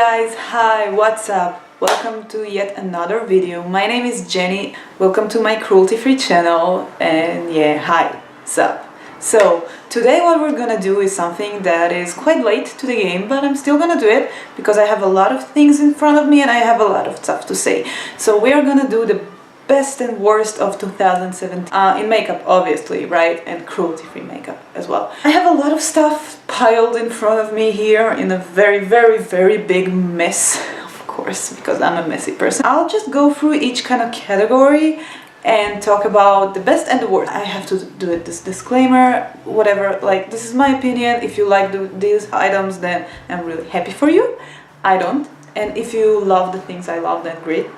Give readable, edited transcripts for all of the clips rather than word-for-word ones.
guys, hi, what's up? Welcome to yet another video. My name is Jenny. Welcome to my cruelty-free channel, and yeah, hi, what's up? So today what we're gonna do is something that is quite late to the game, but I'm still gonna do it because I have a lot of things in front of me and I have a lot of stuff to say. So we're gonna do the best and worst of 2017 in makeup, obviously, right? And cruelty-free makeup as well. I have a lot of stuff piled in front of me here in a very big mess, of course, because I'm a messy person. I'll just go through each kind of category and talk about the best and the worst. I have to do it, this disclaimer, whatever, like, this is my opinion. If you like these items, then I'm really happy for you. I don't. And if you love the things I love, then great.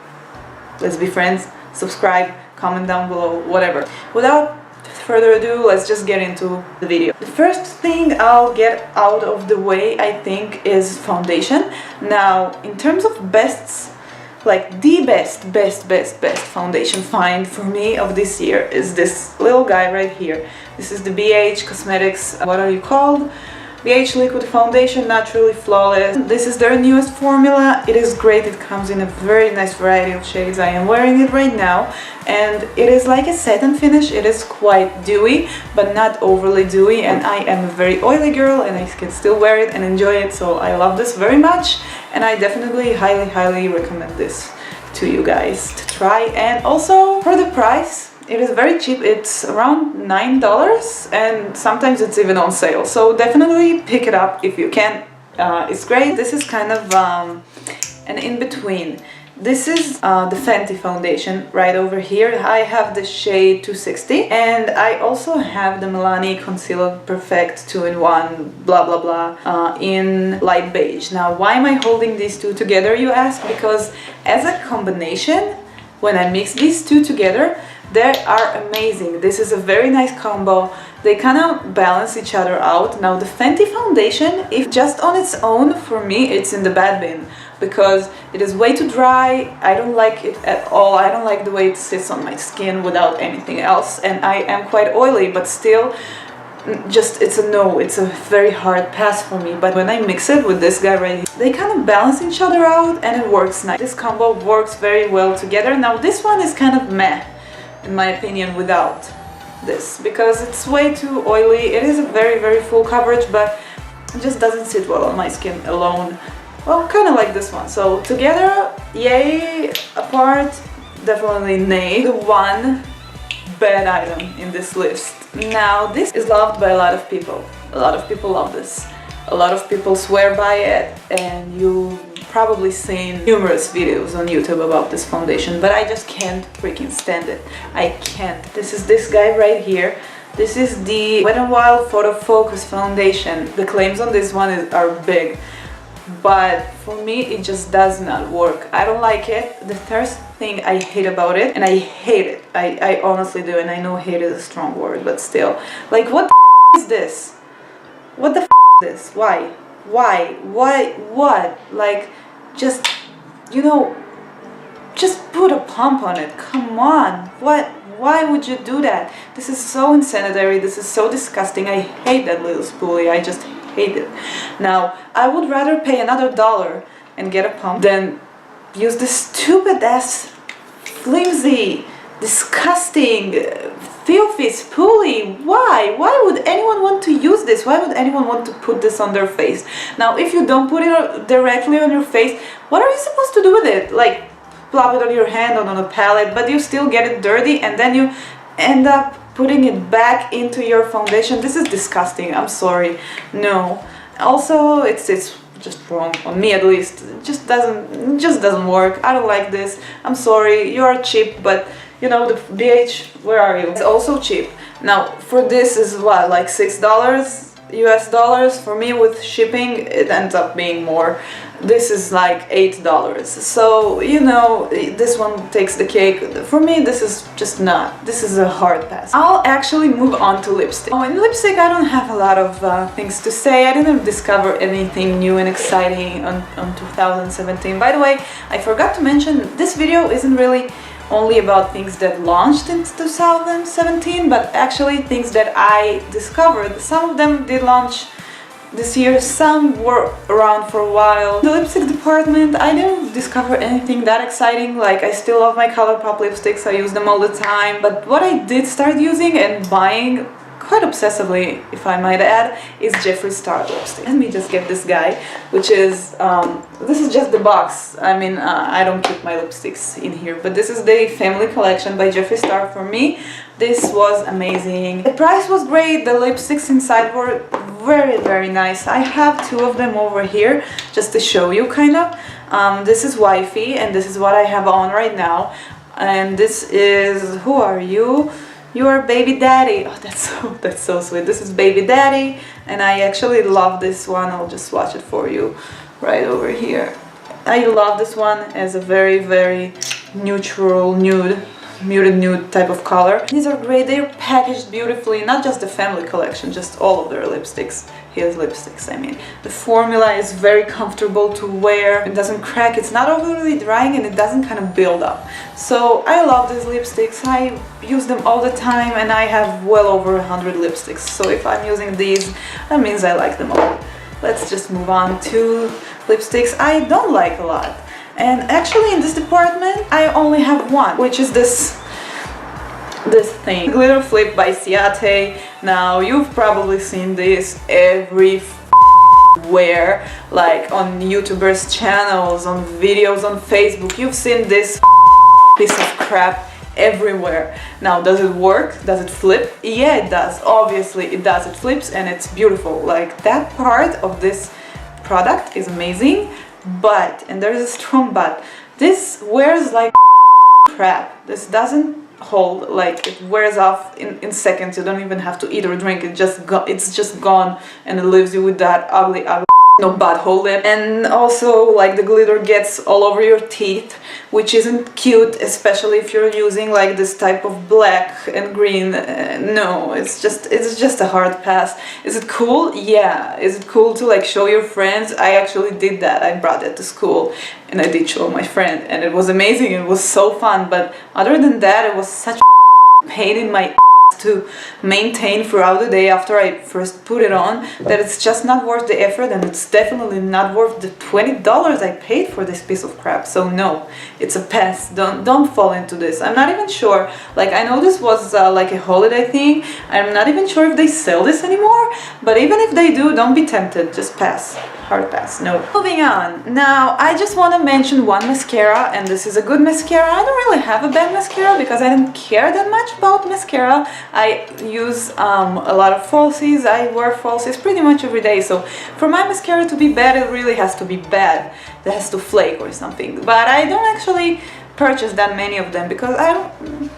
Let's be friends. Subscribe, comment down below, whatever. Without further ado, let's just get into the video. The first thing I'll get out of the way, I think, is foundation. Now, in terms of bests, like the best foundation find for me of this year is this little guy right here. This is the BH Cosmetics, what are you called? BH Liquid Foundation, Naturally Flawless. This is their newest formula. It is great. It comes in a very nice variety of shades. I am wearing it right now, and it is like a satin finish. It is quite dewy, but not overly dewy, and I am a very oily girl and I can still wear it and enjoy it, so I love this very much, and I definitely highly recommend this to you guys to try. And also for the price, it is very cheap. It's around $9 and sometimes it's even on sale, so definitely pick it up if you can. It's great. This is kind of an in-between. This is the Fenty foundation right over here. I have the shade 260, and I also have the Milani Conceal Perfect 2-in-1 blah blah blah in light beige. Now, why am I holding these two together, you ask? Because as a combination, when I mix these two together, they are amazing. This is a very nice combo. They kind of balance each other out. Now, the Fenty foundation, if just on its own, for me, it's in the bad bin because it is way too dry. I don't like it at all. I don't like the way it sits on my skin without anything else. And I am quite oily, but still, just it's a no. It's a very hard pass for me. But when I mix it with this guy right here, they kind of balance each other out and it works nice. This combo works very well together. Now, this one is kind of meh, in my opinion, without this, because it's way too oily. It is a very full coverage, but it just doesn't sit well on my skin alone. Well, kind of like this one. So together, yay. Apart, definitely nay. The one bad item in this list. Now, this is loved by a lot of people. A lot of people love this. A lot of people swear by it, and you probably seen numerous videos on YouTube about this foundation, but I just can't freaking stand it. I can't. This is this guy right here. This is the Wet n Wild Photo Focus foundation. The claims on this one are big, but for me it just does not work. I don't like it. The first thing I hate about it, and I hate it, I honestly do, and I know hate is a strong word, but still, like, what the is this? What the is this? Why? What? Like, just, you know, just put a pump on it. Come on. What? Why would you do that? This is so insanitary. This is so disgusting. I hate that little spoolie. I just hate it. Now, I would rather pay another $1 and get a pump than use this stupid ass, flimsy, disgusting, filthy spoolie. Why would anyone want to use this? Why would anyone want to put this on their face? Now, if you don't put it directly on your face, what are you supposed to do with it? Like, plop it on your hand or on a palette, but you still get it dirty, and then you end up putting it back into your foundation. This is disgusting. I'm sorry. No. Also, it's just wrong, on me at least. It just doesn't work. I don't like this. I'm sorry. You are cheap, but you know, the BH, where are you? It's also cheap. Now, for this is what, like $6 US dollars? For me, with shipping, it ends up being more. This is like $8. So, you know, this one takes the cake. For me, this is just not. This is a hard pass. I'll actually move on to lipstick. Oh, in lipstick, I don't have a lot of things to say. I didn't discover anything new and exciting on 2017. By the way, I forgot to mention, this video isn't really only about things that launched in 2017, but actually things that I discovered. Some of them did launch this year, some were around for a while. The lipstick department, I didn't discover anything that exciting. Like, I still love my ColourPop lipsticks, I use them all the time. But what I did start using and buying quite obsessively, if I might add, is Jeffree Star lipstick. Let me just get this guy, which is, this is just the box. I mean, I don't keep my lipsticks in here, but this is the family collection by Jeffree Star. For me, this was amazing. The price was great, the lipsticks inside were very nice. I have two of them over here, just to show you, kind of. This is Wifey, and this is what I have on right now. And this is, who are you? You are Baby Daddy. Oh, that's so sweet. This is Baby Daddy, and I actually love this one. I'll just swatch it for you right over here. I love this one as a very neutral nude, muted nude type of color. These are great. They're packaged beautifully. Not just the family collection, just all of their lipsticks. His lipsticks, I mean. The formula is very comfortable to wear. It doesn't crack. It's not overly drying, and it doesn't kind of build up. So I love these lipsticks. I use them all the time, and I have well over 100 lipsticks. So if I'm using these, that means I like them all. Let's just move on to lipsticks I don't like a lot. And actually in this department, I only have one, which is this thing. Glitter Flip by Ciate. Now, you've probably seen this everywhere, like on YouTubers' channels, on videos on Facebook. You've seen this piece of crap everywhere. Now, does it work? Does it flip? Yeah, it does. Obviously, it does. It flips and it's beautiful. Like, that part of this product is amazing, but, and there's a strong but, this wears like crap. This doesn't hold, like, it wears off in seconds. You don't even have to eat or drink. It's just gone, and it leaves you with that ugly no butthole lip. And also, like, the glitter gets all over your teeth, which isn't cute, especially if you're using like this type of black and green. No, it's just a hard pass. Is it cool? Yeah. Is it cool to like show your friends? I actually did that. I brought it to school and I did show my friend, and it was amazing. It was so fun. But other than that, it was such a pain in my to maintain throughout the day after I first put it on, that it's just not worth the effort, and it's definitely not worth the $20 I paid for this piece of crap. So no, it's a pass. Don't fall into this. I'm not even sure, like, I know this was like a holiday thing. I'm not even sure if they sell this anymore, but even if they do, don't be tempted. Just pass. Hard pass. No. Moving on. Now, I just want to mention one mascara, and this is a good mascara. I don't really have a bad mascara because I don't care that much about mascara. I use a lot of falsies. I wear falsies pretty much every day, so for my mascara to be bad, it really has to be bad. It has to flake or something. But I don't actually purchase that many of them because I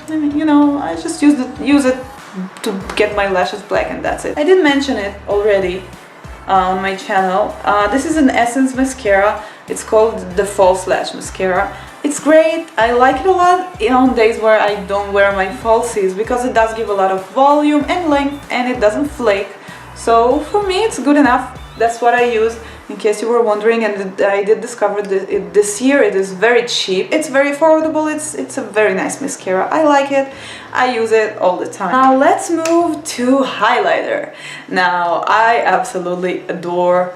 mean, you know, I just use it to get my lashes black, and that's it. I did mention it already on my channel. This is an Essence mascara. It's called the False Lash Mascara. It's great. I like it a lot on days where I don't wear my falsies because it does give a lot of volume and length, and it doesn't flake. So for me, it's good enough. That's what I use, in case you were wondering. And I did discover it this year. It is very cheap. It's very affordable. It's a very nice mascara. I like it. I use it all the time. Now let's move to highlighter. Now, I absolutely adore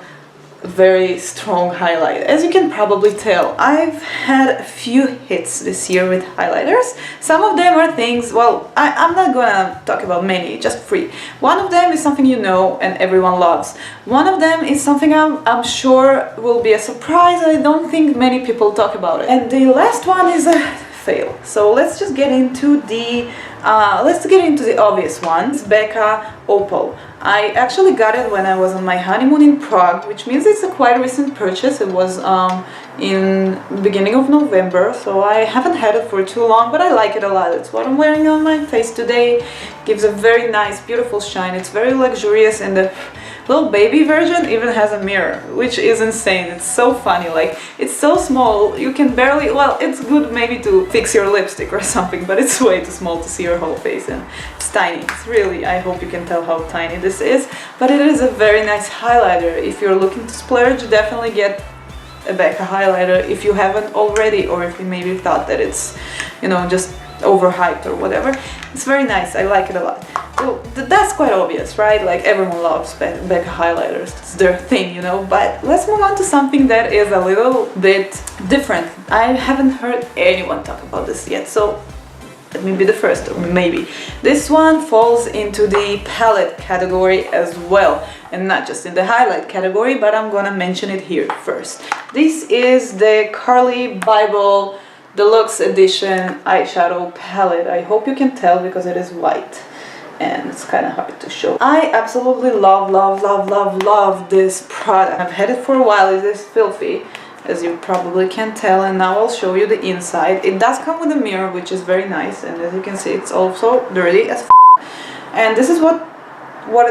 very strong highlight. As you can probably tell, I've had a few hits this year with highlighters. Some of them are things, well, I'm not gonna talk about many, just 3. One of them is something you know and everyone loves. One of them is something I'm sure will be a surprise. I don't think many people talk about it. And the last one is a fail. So let's just get into the obvious ones. Becca Opal. I actually got it when I was on my honeymoon in Prague, which means it's a quite recent purchase. It was in the beginning of November, so I haven't had it for too long, but I like it a lot. It's what I'm wearing on my face today. Gives a very nice, beautiful shine. It's very luxurious, and the little baby version even has a mirror, which is insane. It's so funny. Like, it's so small, you can barely, well, it's good maybe to fix your lipstick or something, but it's way too small to see your whole face, and it's tiny. It's really, I hope you can tell how tiny this is, but it is a very nice highlighter. If you're looking to splurge, definitely get a Becca highlighter if you haven't already, or if you maybe thought that it's, you know, just overhyped or whatever. It's very nice. I like it a lot. well, that's quite obvious, right? Like everyone loves Becca highlighters, it's their thing, you know. But let's move on to something that is a little bit different. I haven't heard anyone talk about this yet, so let me be the first, or maybe. This one falls into the palette category as well, and not just in the highlight category, but I'm gonna mention it here first. This is the Carli Bybel Deluxe Edition eyeshadow palette. I hope you can tell because it is white and it's kind of hard to show. I absolutely love this product. I've had it for a while. It is filthy, as you probably can tell, and now I'll show you the inside. It does come with a mirror, which is very nice, and as you can see, it's also dirty as f. And this is what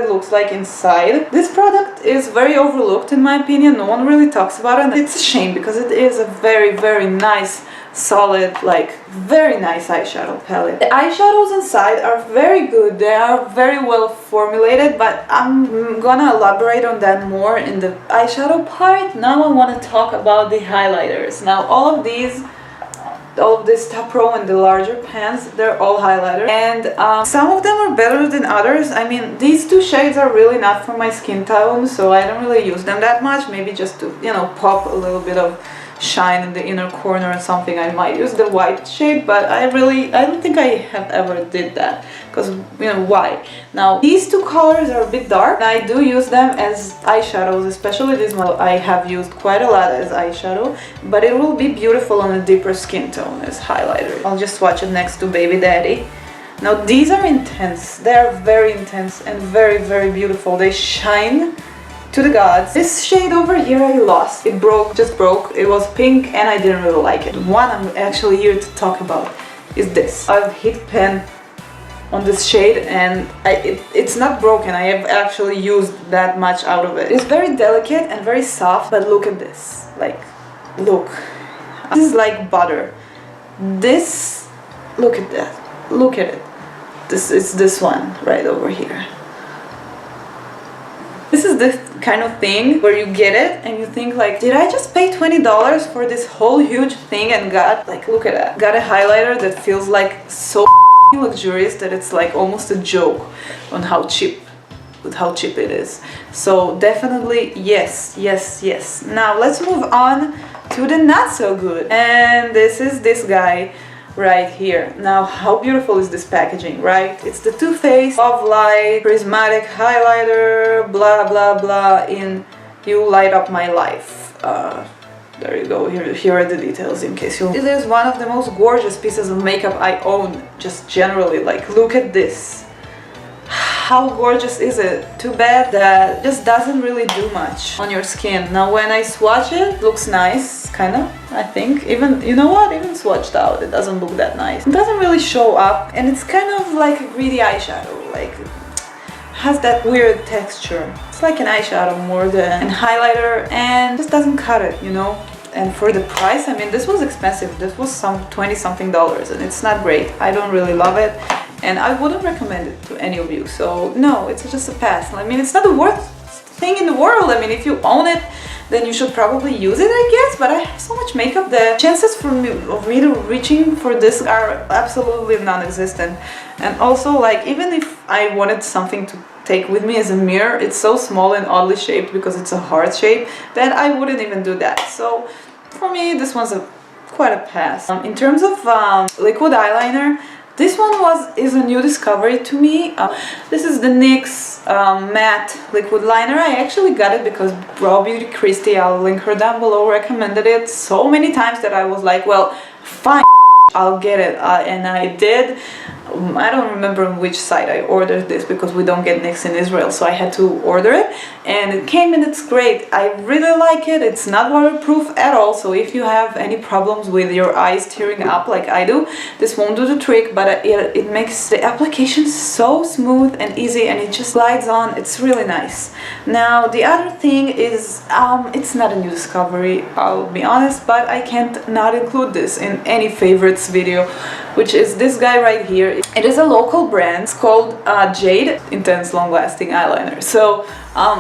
it looks like inside. This product is very overlooked in my opinion. No one really talks about it, and it's a shame because it is a very nice, solid, like very nice eyeshadow palette. The eyeshadows inside are very good. They are very well formulated, but I'm gonna elaborate on that more in the eyeshadow part. Now I want to talk about the highlighters. Now all of this top row and the larger pans, they're all highlighters, and some of them are better than others. I mean, these two shades are really not for my skin tone, so I don't really use them that much. Maybe just to, you know, pop a little bit of shine in the inner corner or something, I might use the white shade, but I don't think I have ever did that, because, you know, why? Now these two colors are a bit dark, and I do use them as eyeshadows, especially this one I have used quite a lot as eyeshadow, but it will be beautiful on a deeper skin tone as highlighter. I'll just swatch it next to Baby Daddy. Now these are intense. They are very intense and very beautiful. They shine to the gods. This shade over here I lost. It just broke. It was pink and I didn't really like it. The one I'm actually here to talk about is this. I've hit pen on this shade and it's not broken. I have actually used that much out of it. It's very delicate and very soft, but look at this. Like, look. This is like butter. This, look at that. Look at it. This is this one right over here. This is the kind of thing where you get it and you think like, did I just pay $20 for this whole huge thing and got, like, look at that. Got a highlighter that feels like so luxurious that it's like almost a joke on how cheap it is. So definitely yes. Now let's move on to the not so good. And this is this guy right here. Now how beautiful is this packaging, right? It's the Too Faced Love Light Prismatic Highlighter blah in You Light Up My Life. There you go, here are the details in case you... It is one of the most gorgeous pieces of makeup I own, just generally. Like, look at this. How gorgeous is it? Too bad that it just doesn't really do much on your skin. Now when I swatch it, looks nice, kind of, I think. Even, you know what, even swatched out, it doesn't look that nice. It doesn't really show up, and it's kind of like a greedy eyeshadow, like, has that weird texture. It's like an eyeshadow more than a highlighter, and just doesn't cut it, you know? And for the price, I mean, this was expensive. This was some $20-something, and it's not great. I don't really love it. And I wouldn't recommend it to any of you, so no, it's just a pass. I mean, it's not the worst thing in the world. I mean, if you own it, then you should probably use it, I guess, but I have so much makeup that chances of me reaching for this are absolutely non-existent. And also, like, even if I wanted something to take with me as a mirror, it's so small and oddly shaped because it's a heart shape that I wouldn't even do that. So for me, this one's quite a pass. In terms of liquid eyeliner, this one is a new discovery to me. This is the NYX matte liquid liner. I actually got it because Brow Beauty Christy, I'll link her down below, recommended it so many times that I was like, well, fine, I'll get it. And I did. I don't remember on which site I ordered this because we don't get NYX in Israel, so I had to order it, and it came and it's great. I really like it. It's not waterproof at all, so if you have any problems with your eyes tearing up like I do, this won't do the trick, but it makes the application so smooth and easy, and it just glides on. It's really nice. Now the other thing is, it's not a new discovery, I'll be honest, but I can't not include this in any favorites video, which is this guy right here. It is a local brand. It's called Jade Intense Long Lasting Eyeliner. So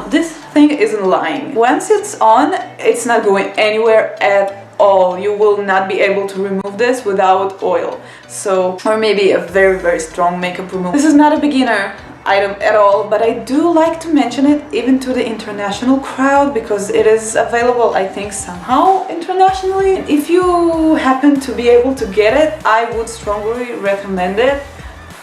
this thing isn't lying. Once it's on, it's not going anywhere at all. You will not be able to remove this without oil. So, or maybe a very strong makeup remover. This is not a beginner item at all, but I do like to mention it even to the international crowd because it is available, I think, somehow internationally. If you happen to be able to get it, I would strongly recommend it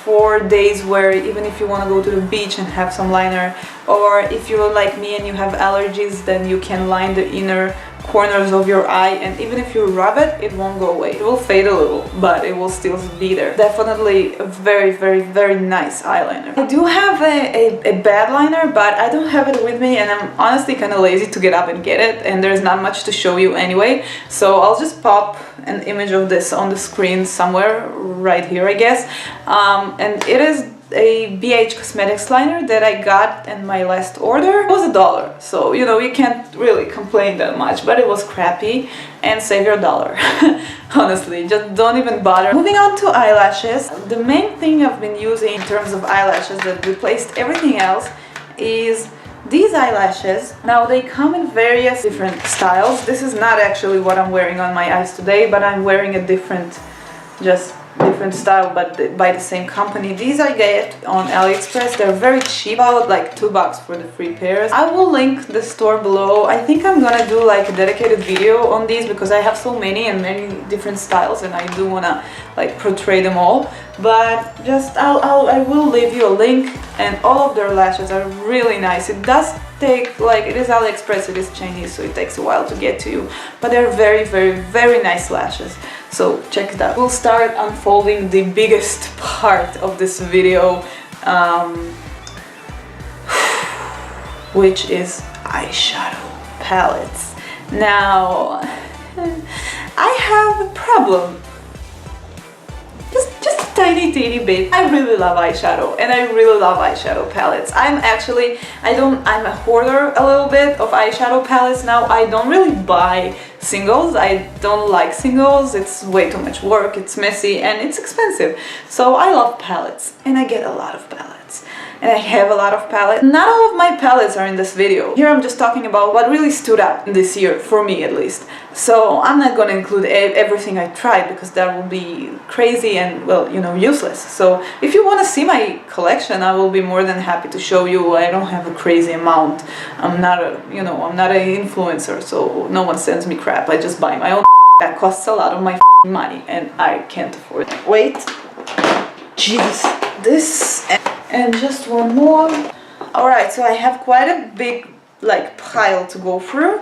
for days where even if you want to go to the beach and have some liner, or if you're like me and you have allergies, then you can line the inner corners of your eye, and even if you rub it, it won't go away. It will fade a little, but it will still be there. Definitely a very, very, very nice eyeliner. I do have a bad liner, but I don't have it with me, and I'm honestly kind of lazy to get up and get it, and there's not much to show you anyway, so I'll just pop an image of this on the screen somewhere right here, I guess. And it is a BH Cosmetics liner that I got in my last order. It was $1, so you know, you can't really complain that much, but it was crappy, and save your dollar. Honestly, just don't even bother. Moving on to eyelashes, the main thing I've been using in terms of eyelashes that replaced everything else is these eyelashes. Now they come in various different styles. This is not actually what I'm wearing on my eyes today, but I'm wearing a different style, but by the same company. These I get on AliExpress. They're very cheap, about like $2 for the free pairs. I will link the store below. I think I'm gonna do like a dedicated video on these because I have so many and many different styles, and I do wanna like portray them all. But just I will leave you a link, and all of their lashes are really nice. It does take, like, it is AliExpress, it is Chinese, so it takes a while to get to you, but they're very, very, very nice lashes. So check it out. We'll start unfolding the biggest part of this video, which is eyeshadow palettes. Now, I have a problem. Just a tiny bit. I really love eyeshadow, and I really love eyeshadow palettes. I'm a hoarder a little bit of eyeshadow palettes now. I don't really buy singles. I don't like singles. It's way too much work, it's messy, and it's expensive. So I love palettes, and I get a lot of palettes. And I have a lot of palettes. Not all of my palettes are in this video. Here I'm just talking about what really stood out this year, for me at least. So I'm not gonna include everything I tried because that will be crazy and, well, you know, useless. So if you want to see my collection, I will be more than happy to show you. I don't have a crazy amount. I'm not an influencer, so no one sends me crap. I just buy my own. That costs a lot of my money, and I can't afford it. Wait. Jesus. This and just one more. Alright, so I have quite a big like pile to go through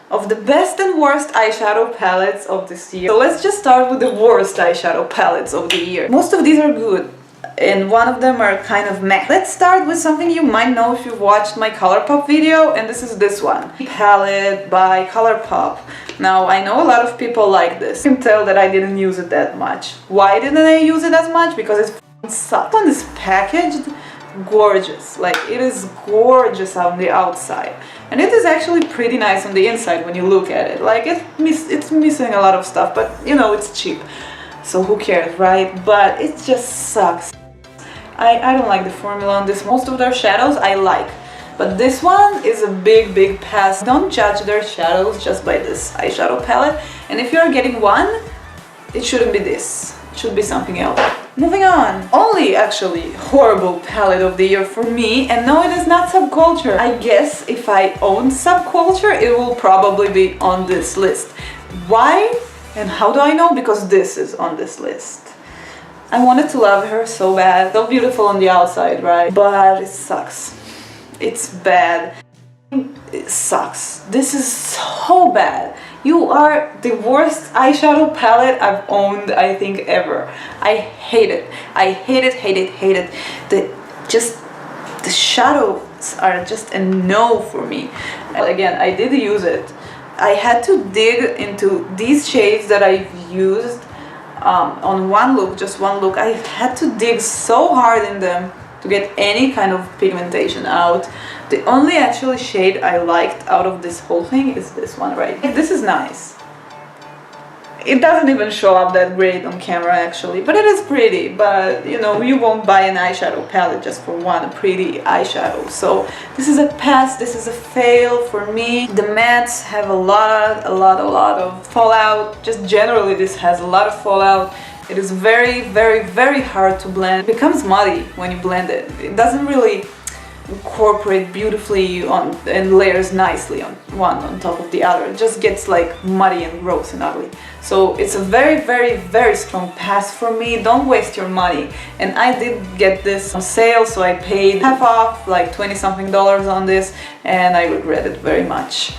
of the best and worst eyeshadow palettes of this year. So let's just start with the worst eyeshadow palettes of the year. Most of these are good, and one of them are kind of meh. Let's start with something you might know if you've watched my ColourPop video, and this is this one. Palette by ColourPop. Now, I know a lot of people like this. You can tell that I didn't use it that much. Why didn't I use it as much? Because it sucks. This one is packaged gorgeous. Like, it is gorgeous on the outside. And it is actually pretty nice on the inside when you look at it. Like, it's missing a lot of stuff, but, you know, it's cheap. So who cares, right? But it just sucks. I don't like the formula on this. Most of their shadows I like, but this one is a big pass. Don't judge their shadows just by this eyeshadow palette. And if you're getting one, it shouldn't be this. It should be something else. Moving on. Only actually horrible palette of the year for me, and no, it is not Subculture. I guess if I own Subculture, it will probably be on this list. Why? And how do I know? Because this is on this list. I wanted to love her so bad. So beautiful on the outside, right? But it sucks. It's bad. It sucks. This is so bad. You are the worst eyeshadow palette I've owned, I think, ever. I hate it. I hate it. The shadows are just a no for me. Again, I did use it. I had to dig into these shades that I've used on one look, just one look. I had to dig so hard in them to get any kind of pigmentation out. The only actually shade I liked out of this whole thing is this one right here. This is nice. It doesn't even show up that great on camera actually, but it is pretty. But you know, you won't buy an eyeshadow palette just for one pretty eyeshadow. So this is a pass, this is a fail for me. The mattes have a lot of fallout. Just generally this has a lot of fallout. It is very, very, very hard to blend. It becomes muddy when you blend it. It doesn't really incorporate beautifully on and layers nicely on one on top of the other. It just gets like muddy and gross and ugly. So it's a very, very, very strong pass for me. Don't waste your money. And I did get this on sale, so I paid half off, like 20 something dollars on this, and I regret it very much.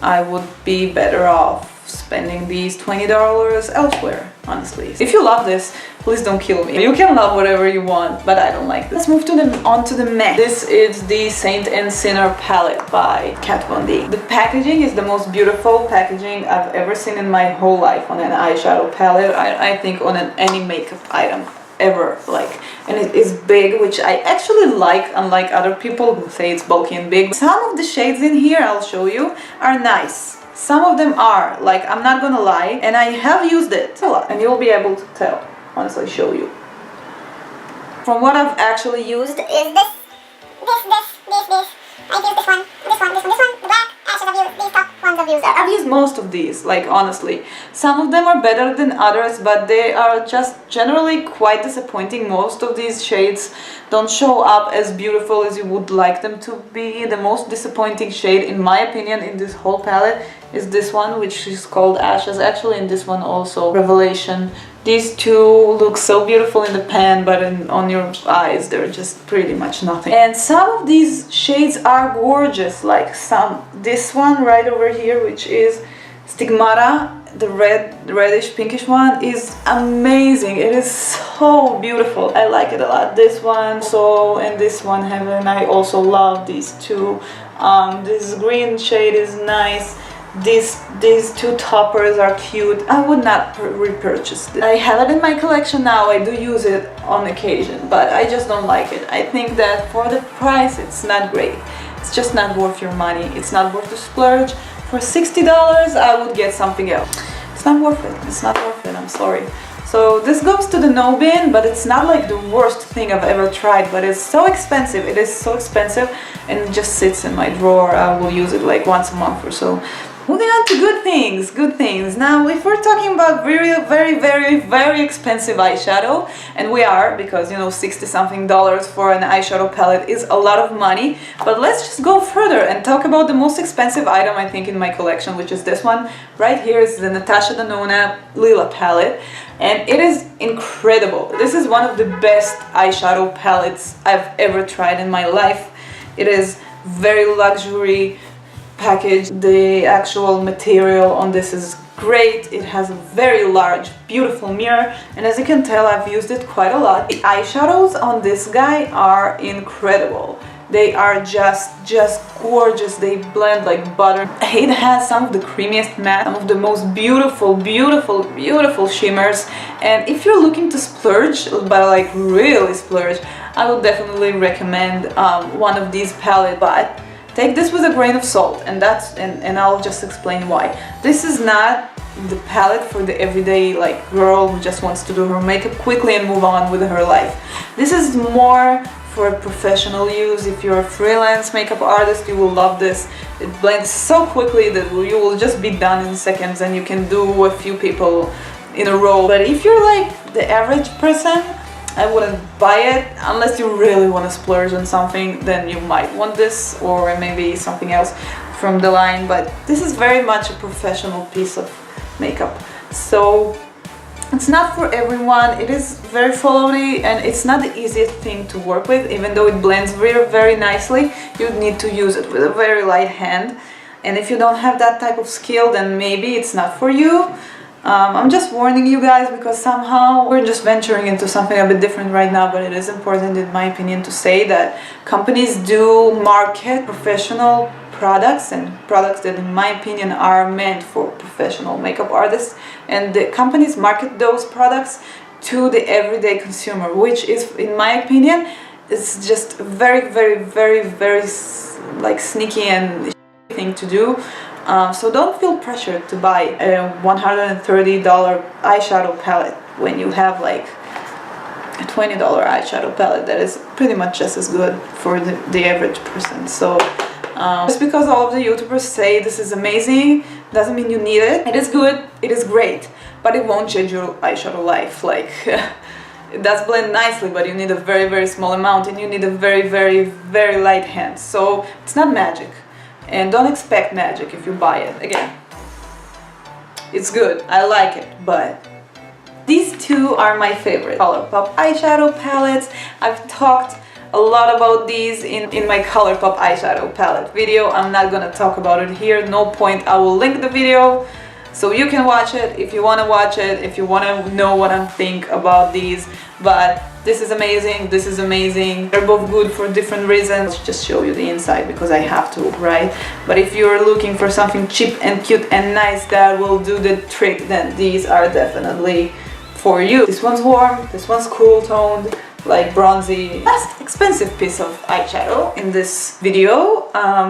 I would be better off spending these $20 elsewhere, honestly. If you love this, please don't kill me. You can love whatever you want, but I don't like this. Let's move on to the matte. This is the Saint and Sinner palette by Kat Von D. The packaging is the most beautiful packaging I've ever seen in my whole life on an eyeshadow palette. I think on any makeup item ever, like, and it is big, which I actually like, unlike other people who say it's bulky and big. Some of the shades in here, I'll show you, are nice. Some of them are, like, I'm not gonna lie, and I have used it a lot, and you'll be able to tell once I show you. From what I've actually used is this. I've used this one, the black ashes I've used, these top ones I've used. I've used most of these, like, honestly. Some of them are better than others, but they are just generally quite disappointing. Most of these shades don't show up as beautiful as you would like them to be. The most disappointing shade, in my opinion, in this whole palette is this one, which is called Ashes. Actually, in this one also, Revelation. These two look so beautiful in the pan, but on your eyes they're just pretty much nothing. And some of these shades are gorgeous, like this one right over here, which is Stigmata, the reddish pinkish one, is amazing. It is so beautiful. I like it a lot. This one and this one, Heaven, I also love these two. This green shade is nice. These two toppers are cute. I would not repurchase this. I have it in my collection now. I do use it on occasion, but I just don't like it. I think that for the price, it's not great. It's just not worth your money. It's not worth the splurge. For $60, I would get something else. It's not worth it. It's not worth it. I'm sorry. So this goes to the no bin, but it's not like the worst thing I've ever tried, but it's so expensive. It is so expensive, and it just sits in my drawer. I will use it like once a month or so. Moving on to good things, good things. Now, if we're talking about very, very, very, very expensive eyeshadow, and we are, because, you know, 60 something dollars for an eyeshadow palette is a lot of money, but let's just go further and talk about the most expensive item, I think, in my collection, which is this one. Right here is the Natasha Denona Lila palette, and it is incredible. This is one of the best eyeshadow palettes I've ever tried in my life. It is very luxury package. The actual material on this is great. It has a very large, beautiful mirror, and as you can tell, I've used it quite a lot. The eyeshadows on this guy are incredible. They are just gorgeous. They blend like butter. It has some of the creamiest matte, some of the most beautiful, beautiful, beautiful shimmers. And if you're looking to splurge, but like really splurge, I would definitely recommend one of these palettes. But take this with a grain of salt, and I'll just explain why. This is not the palette for the everyday like girl who just wants to do her makeup quickly and move on with her life. This is more for professional use. If you're a freelance makeup artist, you will love this. It blends so quickly that you will just be done in seconds, and you can do a few people in a row. But if you're like the average person, I wouldn't buy it unless you really want to splurge on something. Then you might want this, or maybe something else from the line, but this is very much a professional piece of makeup, so it's not for everyone. It is very flowy, and it's not the easiest thing to work with. Even though it blends very, very nicely, you need to use it with a very light hand, and if you don't have that type of skill, then maybe it's not for you. I'm just warning you guys, because somehow we're just venturing into something a bit different right now, but it is important, in my opinion, to say that companies do market professional products, and products that, in my opinion, are meant for professional makeup artists, and the companies market those products to the everyday consumer, which is, in my opinion, is just very, very, very, very like sneaky and thing to do. So don't feel pressured to buy a $130 eyeshadow palette when you have like a $20 eyeshadow palette that is pretty much just as good for the average person. So Just because all of the YouTubers say this is amazing doesn't mean you need it. It is good, it is great, but it won't change your eyeshadow life. Like, it does blend nicely, but you need a very, very small amount, and you need a very, very, very light hand. So it's not magic, and don't expect magic if you buy it. Again, it's good, I like it, but these two are my favorite ColourPop eyeshadow palettes. I've talked a lot about these in my ColourPop eyeshadow palette video. I'm not gonna talk about it here, no point. I will link the video so you can watch it if you want to watch it, if you want to know what I think about these. But this is amazing, this is amazing. They're both good for different reasons. I'll just show you the inside because I have to, right? But if you're looking for something cheap and cute and nice that will do the trick, then these are definitely for you. This one's warm, this one's cool toned, like bronzy. Last expensive piece of eyeshadow in this video.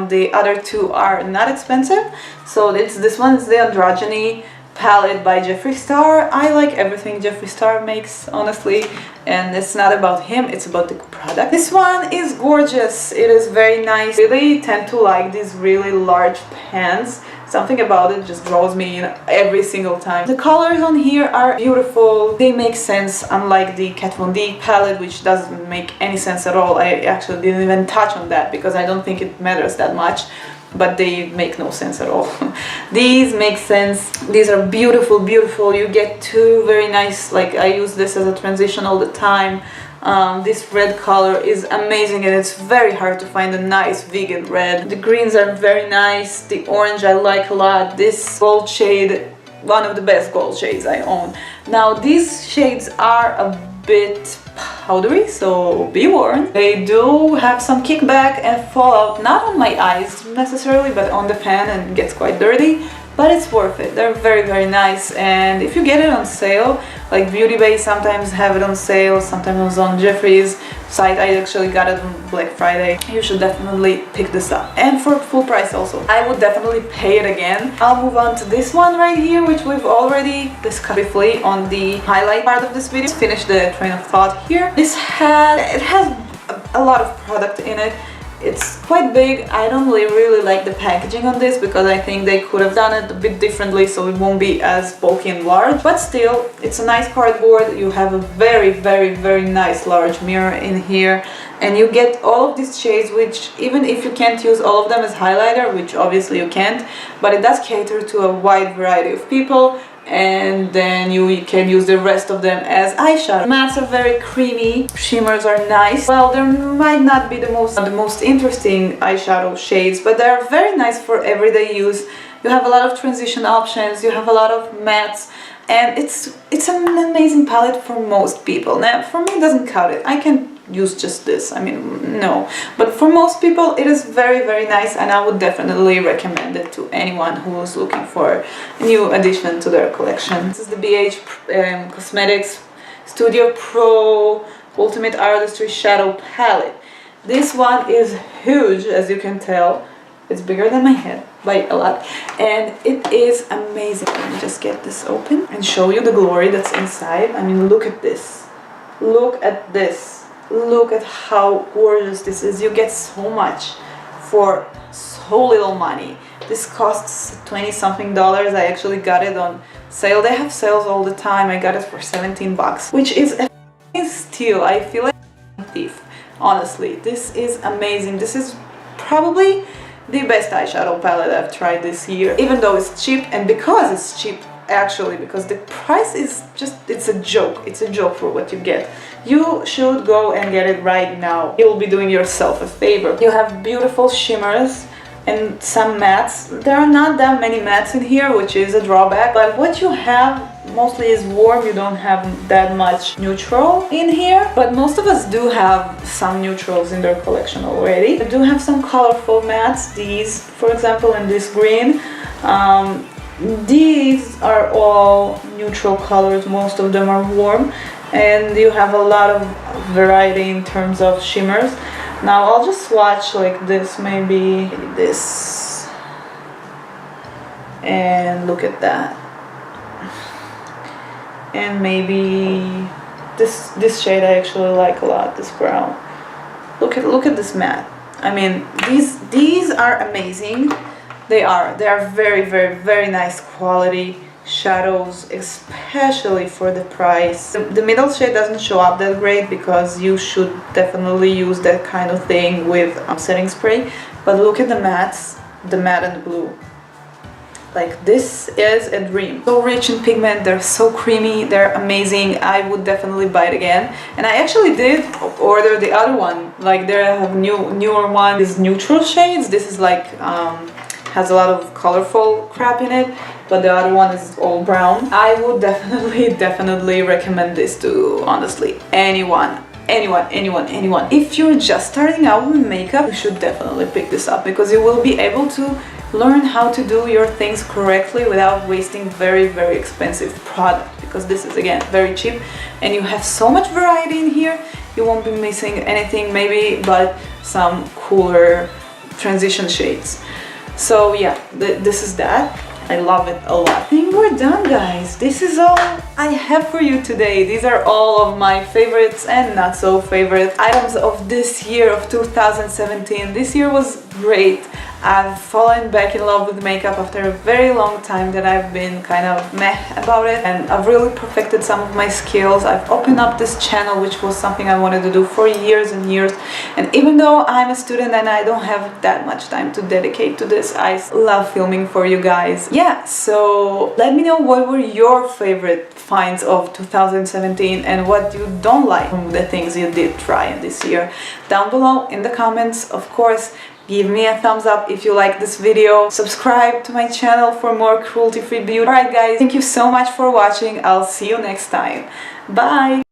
The other two are not expensive. So this one's the Androgyny palette by Jeffree Star. I like everything Jeffree Star makes, honestly, and it's not about him, it's about the product. This one is gorgeous, it is very nice. I really tend to like these really large pans. Something about it just draws me in every single time. The colors on here are beautiful. They make sense, unlike the Kat Von D palette, which doesn't make any sense at all. I actually didn't even touch on that because I don't think it matters that much. But they make no sense at all. These make sense. These are beautiful, beautiful. You get two very nice, like I use this as a transition all the time. This red color is amazing, and it's very hard to find a nice vegan red. The greens are very nice. The orange I like a lot. This gold shade, one of the best gold shades I own. Now these shades are a bit powdery, so be warned. They do have some kickback and fallout, not on my eyes necessarily, but on the pan, and it gets quite dirty. But it's worth it. They're very, very nice, and if you get it on sale, like Beauty Bay sometimes have it on sale, sometimes on Jeffree's site. I actually got it on Black Friday. You should definitely pick this up, and for full price also. I would definitely pay it again. I'll move on to this one right here, which we've already discussed briefly on the highlight part of this video. Let's finish the train of thought here. It has a lot of product in it. It's quite big. I don't really like the packaging on this because I think they could have done it a bit differently so it won't be as bulky and large. But still, it's a nice cardboard. You have a very, very, very nice large mirror in here. And you get all of these shades, which even if you can't use all of them as highlighter, which obviously you can't, but it does cater to a wide variety of people. And then you can use the rest of them as eyeshadow. Mattes are very creamy, shimmers are nice. Well, there might not be the most interesting eyeshadow shades, but they're very nice for everyday use. You have a lot of transition options, you have a lot of mattes, and it's an amazing palette for most people. Now, for me, it doesn't cut it. I can use just this, I mean, no. But for most people, it is very, very nice, and I would definitely recommend it to anyone who is looking for a new addition to their collection. This is the BH Cosmetics Studio Pro Ultimate Artistry Shadow Palette. This one is huge, as you can tell. It's bigger than my head by a lot, and it is amazing. Let me just get this open and show you the glory that's inside. I mean, look at this. Look at this. Look at how gorgeous this is. You get so much for so little money. This costs $20-something. I actually got it on sale. They have sales all the time. I got it for 17 bucks, which is a steal. I feel like a thief, honestly. This is amazing. This is probably the best eyeshadow palette I've tried this year, even though it's cheap. And because it's cheap, actually, because the price is just, it's a joke for what you get. You should go and get it right now. You'll be doing yourself a favor. You have beautiful shimmers and some mattes. There are not that many mattes in here, which is a drawback, but what you have mostly is warm. You don't have that much neutral in here, but most of us do have some neutrals in their collection already. I do have some colorful mattes, these for example, and this green. These are all neutral colors, most of them are warm, and you have a lot of variety in terms of shimmers. Now I'll just swatch like this, maybe this, and look at that, and maybe this shade I actually like a lot, this brown. Look at this matte. I mean, these are amazing. They are very, very, very nice quality shadows, especially for the price. The middle shade doesn't show up that great because you should definitely use that kind of thing with setting spray. But look at the mattes, the matte and the blue. Like, this is a dream. So rich in pigment, they're so creamy, they're amazing. I would definitely buy it again. And I actually did order the other one. Like, they have newer one, is neutral shades. This is like has a lot of colorful crap in it, but the other one is all brown. I would definitely recommend this to, honestly, anyone. If you're just starting out with makeup, you should definitely pick this up because you will be able to learn how to do your things correctly without wasting very, very expensive product, because this is, again, very cheap and you have so much variety in here. You won't be missing anything maybe but some cooler transition shades. So yeah, this is that. I love it a lot. I think we're done, guys. This is all I have for you today. These are all of my favorites and not so favorite items of this year of 2017. This year was great. I've fallen back in love with makeup after a very long time that I've been kind of meh about it, and I've really perfected some of my skills. I've opened up this channel, which was something I wanted to do for years and years, and even though I'm a student and I don't have that much time to dedicate to this, I love filming for you guys. Yeah, so let me know what were your favorite finds of 2017 and what you don't like from the things you did try this year. Down below in the comments, of course. Give me a thumbs up if you like this video. Subscribe to my channel for more cruelty-free beauty. Alright guys, thank you so much for watching. I'll see you next time. Bye!